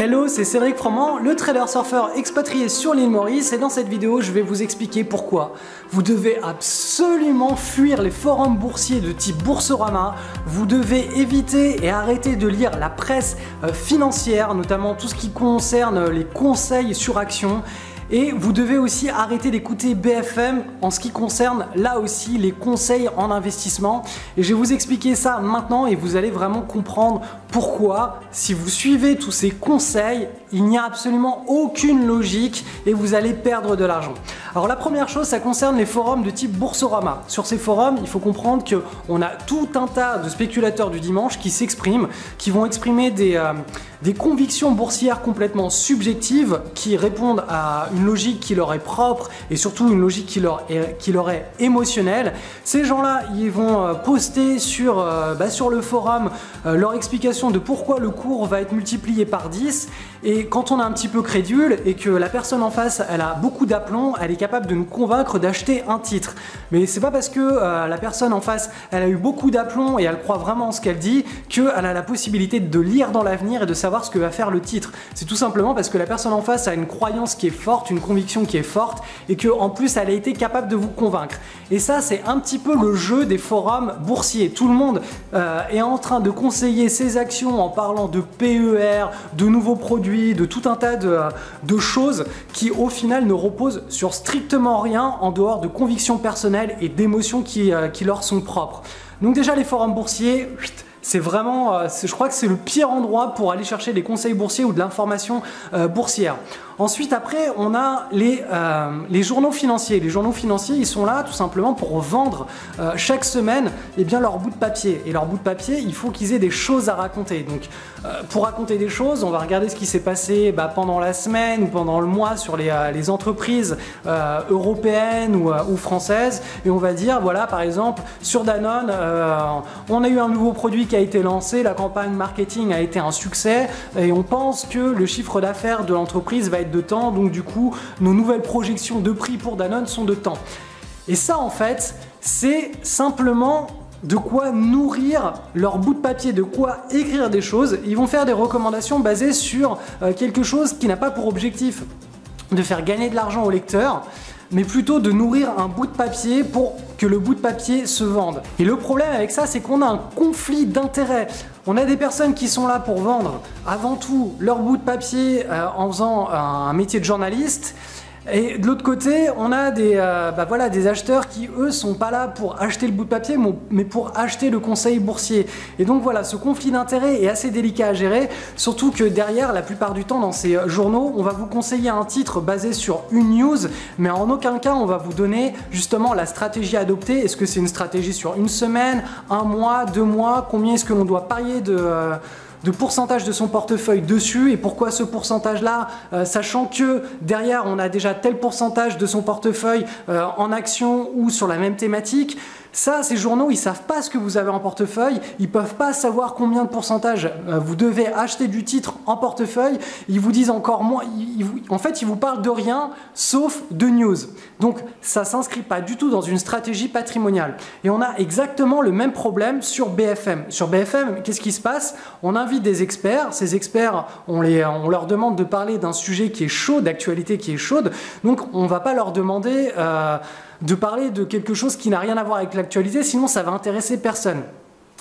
Hello, c'est Cédric Froment, le trader surfeur expatrié sur l'île Maurice, et dans cette vidéo je vais vous expliquer pourquoi vous devez absolument fuir les forums boursiers de type Boursorama. Vous devez éviter et arrêter de lire la presse financière, notamment tout ce qui concerne les conseils sur actions. Et vous devez aussi arrêter d'écouter BFM en ce qui concerne là aussi les conseils en investissement. Et je vais vous expliquer ça maintenant et vous allez vraiment comprendre pourquoi, si vous suivez tous ces conseils, il n'y a absolument aucune logique et vous allez perdre de l'argent. Alors la première chose, ça concerne les forums de type Boursorama. Sur ces forums, il faut comprendre qu'on a tout un tas de spéculateurs du dimanche qui s'expriment, qui vont exprimer des convictions boursières complètement subjectives qui répondent à une logique qui leur est propre et surtout une logique qui leur est émotionnelle. Ces gens-là, ils vont poster sur le forum leur explication de pourquoi le cours va être multiplié par 10, et quand on est un petit peu crédule et que la personne en face elle a beaucoup d'aplomb, elle est capable de nous convaincre d'acheter un titre. Mais c'est pas parce que la personne en face elle a eu beaucoup d'aplomb et elle croit vraiment en ce qu'elle dit qu'elle a la possibilité de lire dans l'avenir et de savoir ce que va faire le titre. C'est tout simplement parce que la personne en face a une croyance qui est forte, une conviction qui est forte, et qu'en plus elle a été capable de vous convaincre. Et ça, c'est un petit peu le jeu des forums boursiers. Tout le monde est en train de conseiller ses actions en parlant de PER, de nouveaux produits, de tout un tas de choses qui au final ne reposent sur strictement rien en dehors de convictions personnelles et d'émotions qui leur sont propres. Donc déjà les forums boursiers, c'est vraiment, je crois que c'est le pire endroit pour aller chercher des conseils boursiers ou de l'information boursière. Ensuite, après, on a les journaux financiers. Les journaux financiers, ils sont là tout simplement pour vendre chaque semaine leur bout de papier. Et leur bout de papier, il faut qu'ils aient des choses à raconter. Donc, pour raconter des choses, on va regarder ce qui s'est passé pendant la semaine ou pendant le mois sur les entreprises européennes ou françaises. Et on va dire, voilà, par exemple, sur Danone, on a eu un nouveau produit qui a été lancé, la campagne marketing a été un succès et on pense que le chiffre d'affaires de l'entreprise va être de temps, donc du coup nos nouvelles projections de prix pour Danone sont de temps. Et ça en fait c'est simplement de quoi nourrir leur bout de papier, de quoi écrire des choses. Ils vont faire des recommandations basées sur quelque chose qui n'a pas pour objectif de faire gagner de l'argent au lecteur, mais plutôt de nourrir un bout de papier pour que le bout de papier se vende. Et le problème avec ça, c'est qu'on a un conflit d'intérêts. On a des personnes qui sont là pour vendre avant tout leur bout de papier en faisant un métier de journaliste. Et de l'autre côté, on a des acheteurs qui, eux, sont pas là pour acheter le bout de papier, mais pour acheter le conseil boursier. Et donc voilà, ce conflit d'intérêts est assez délicat à gérer, surtout que derrière, la plupart du temps, dans ces journaux, on va vous conseiller un titre basé sur une news, mais en aucun cas, on va vous donner justement la stratégie à adopter. Est-ce que c'est une stratégie sur une semaine, un mois, 2 mois? Combien est-ce que l'on doit parier de pourcentage de son portefeuille dessus, et pourquoi ce pourcentage là, sachant que derrière on a déjà tel pourcentage de son portefeuille en action ou sur la même thématique. Ça, ces journaux, ils savent pas ce que vous avez en portefeuille, ils peuvent pas savoir combien de pourcentage vous devez acheter du titre en portefeuille, ils vous disent encore moins, en fait ils vous parlent de rien sauf de news. Donc ça s'inscrit pas du tout dans une stratégie patrimoniale. Et on a exactement le même problème sur BFM. Sur BFM, qu'est-ce qui se passe? On invite des experts, ces experts, on leur demande de parler d'un sujet qui est chaud, d'actualité qui est chaude, donc on va pas leur demander de parler de quelque chose qui n'a rien à voir avec l'actualité, sinon ça va intéresser personne.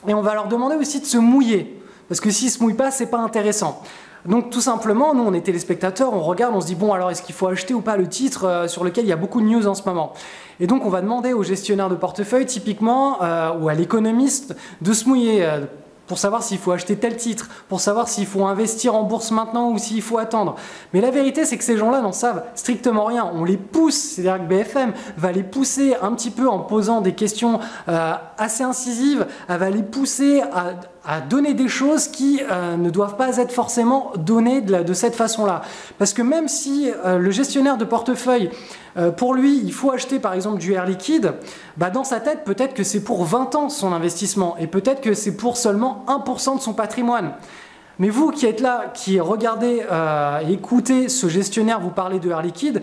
Et on va leur demander aussi de se mouiller, parce que s'ils ne se mouillent pas, c'est pas intéressant. Donc tout simplement, nous on est téléspectateurs, on regarde, on se dit bon alors est-ce qu'il faut acheter ou pas le titre sur lequel il y a beaucoup de news en ce moment. Et donc on va demander au gestionnaire de portefeuille typiquement ou à l'économiste de se mouiller pour savoir s'il faut acheter tel titre, pour savoir s'il faut investir en bourse maintenant ou s'il faut attendre. Mais la vérité, c'est que ces gens-là n'en savent strictement rien. On les pousse, c'est-à-dire que BFM va les pousser un petit peu en posant des questions assez incisives, elle va les pousser à donner des choses qui ne doivent pas être forcément données de cette façon-là. Parce que même si le gestionnaire de portefeuille, pour lui, il faut acheter par exemple du Air Liquide, dans sa tête, peut-être que c'est pour 20 ans son investissement, et peut-être que c'est pour seulement 1% de son patrimoine. Mais vous qui êtes là, qui regardez et écoutez ce gestionnaire vous parler de Air Liquide,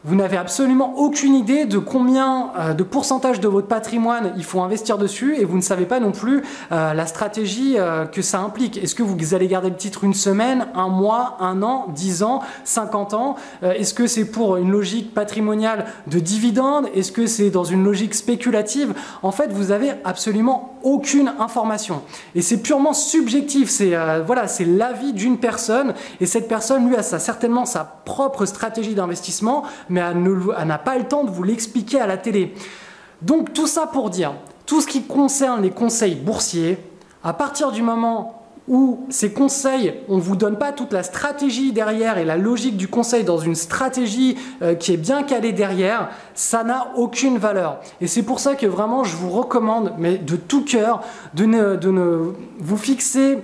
Vous n'avez absolument aucune idée de combien de pourcentage de votre patrimoine il faut investir dessus et vous ne savez pas non plus la stratégie que ça implique. Est-ce que vous allez garder le titre une semaine, un mois, un an, 10 ans, 50 ans? Est-ce que c'est pour une logique patrimoniale de dividendes? Est-ce que c'est dans une logique spéculative? En fait, vous avez absolument aucune information. Et c'est purement subjectif, c'est voilà, c'est l'avis d'une personne et cette personne, lui, a certainement sa propre stratégie d'investissement, mais elle n'a pas le temps de vous l'expliquer à la télé. Donc tout ça pour dire, tout ce qui concerne les conseils boursiers, à partir du moment où ces conseils, on ne vous donne pas toute la stratégie derrière et la logique du conseil dans une stratégie qui est bien calée derrière, ça n'a aucune valeur. Et c'est pour ça que vraiment je vous recommande, mais de tout cœur, de ne vous fixer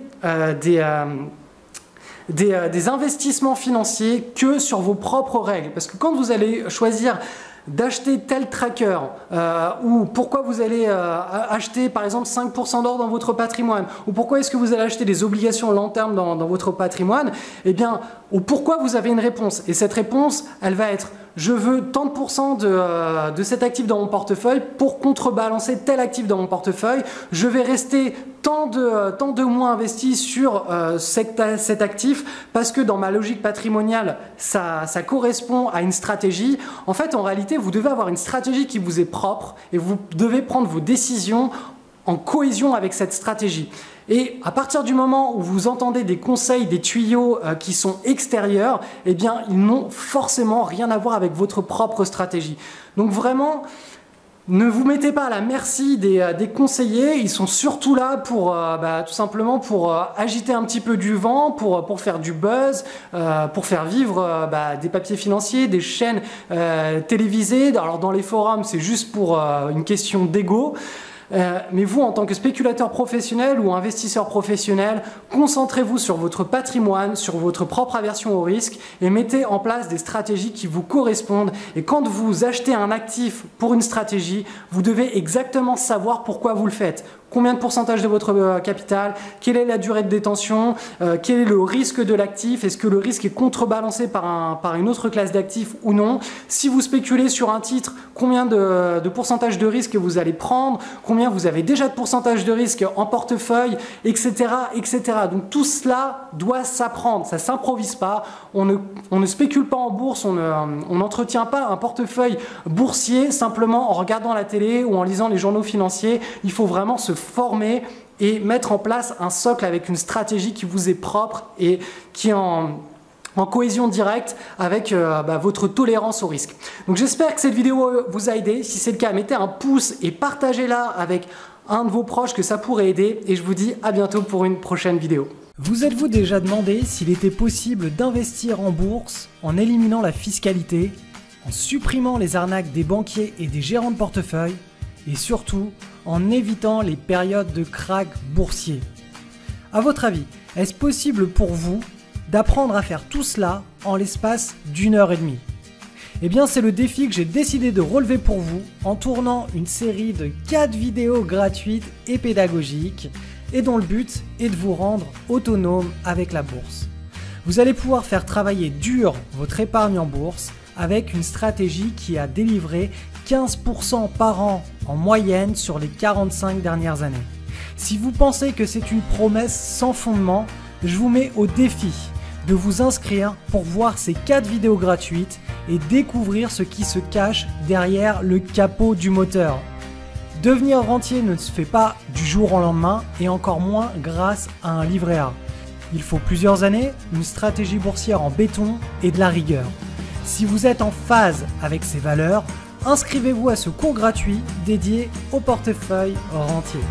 des investissements financiers que sur vos propres règles. Parce que quand vous allez choisir d'acheter tel tracker ou pourquoi vous allez acheter par exemple 5% d'or dans votre patrimoine ou pourquoi est-ce que vous allez acheter des obligations long terme dans votre patrimoine, eh bien, ou pourquoi vous avez une réponse. Et cette réponse, elle va être je veux tant de pourcents de cet actif dans mon portefeuille pour contrebalancer tel actif dans mon portefeuille. Je vais rester tant de mois investi sur cet actif parce que dans ma logique patrimoniale, ça correspond à une stratégie. En fait, en réalité, vous devez avoir une stratégie qui vous est propre et vous devez prendre vos décisions en cohésion avec cette stratégie. Et à partir du moment où vous entendez des conseils, des tuyaux qui sont extérieurs, eh bien, ils n'ont forcément rien à voir avec votre propre stratégie. Donc vraiment, ne vous mettez pas à la merci des conseillers, ils sont surtout là pour tout simplement pour agiter un petit peu du vent, pour faire du buzz, pour faire vivre des papiers financiers, des chaînes télévisées. Alors dans les forums, c'est juste pour une question d'ego. Mais vous, en tant que spéculateur professionnel ou investisseur professionnel, concentrez-vous sur votre patrimoine, sur votre propre aversion au risque et mettez en place des stratégies qui vous correspondent. Et quand vous achetez un actif pour une stratégie, vous devez exactement savoir pourquoi vous le faites. Combien de pourcentage de votre capital? Quelle est la durée de détention? Quel est le risque de l'actif? Est-ce que le risque est contrebalancé par une autre classe d'actifs ou non? Si vous spéculez sur un titre, combien de pourcentage de risque vous allez prendre? Combien vous avez déjà de pourcentage de risque en portefeuille, etc., etc. Donc tout cela doit s'apprendre, ça ne s'improvise pas. On ne spécule pas en bourse, on n'entretient pas un portefeuille boursier simplement en regardant la télé ou en lisant les journaux financiers. Il faut vraiment se former et mettre en place un socle avec une stratégie qui vous est propre et qui est en cohésion directe avec votre tolérance au risque. Donc j'espère que cette vidéo vous a aidé. Si c'est le cas, mettez un pouce et partagez-la avec un de vos proches que ça pourrait aider. Et je vous dis à bientôt pour une prochaine vidéo. Vous êtes-vous déjà demandé s'il était possible d'investir en bourse en éliminant la fiscalité, en supprimant les arnaques des banquiers et des gérants de portefeuille et surtout en évitant les périodes de krach boursier? À votre avis, est-ce possible pour vous d'apprendre à faire tout cela en l'espace d'1h30? Eh bien, c'est le défi que j'ai décidé de relever pour vous en tournant une série de 4 vidéos gratuites et pédagogiques et dont le but est de vous rendre autonome avec la bourse. Vous allez pouvoir faire travailler dur votre épargne en bourse avec une stratégie qui a délivré 15% par an en moyenne sur les 45 dernières années. Si vous pensez que c'est une promesse sans fondement, je vous mets au défi de vous inscrire pour voir ces 4 vidéos gratuites et découvrir ce qui se cache derrière le capot du moteur. Devenir rentier ne se fait pas du jour au lendemain et encore moins grâce à un livret A. Il faut plusieurs années, une stratégie boursière en béton et de la rigueur. Si vous êtes en phase avec ces valeurs, inscrivez-vous à ce cours gratuit dédié au portefeuille rentier.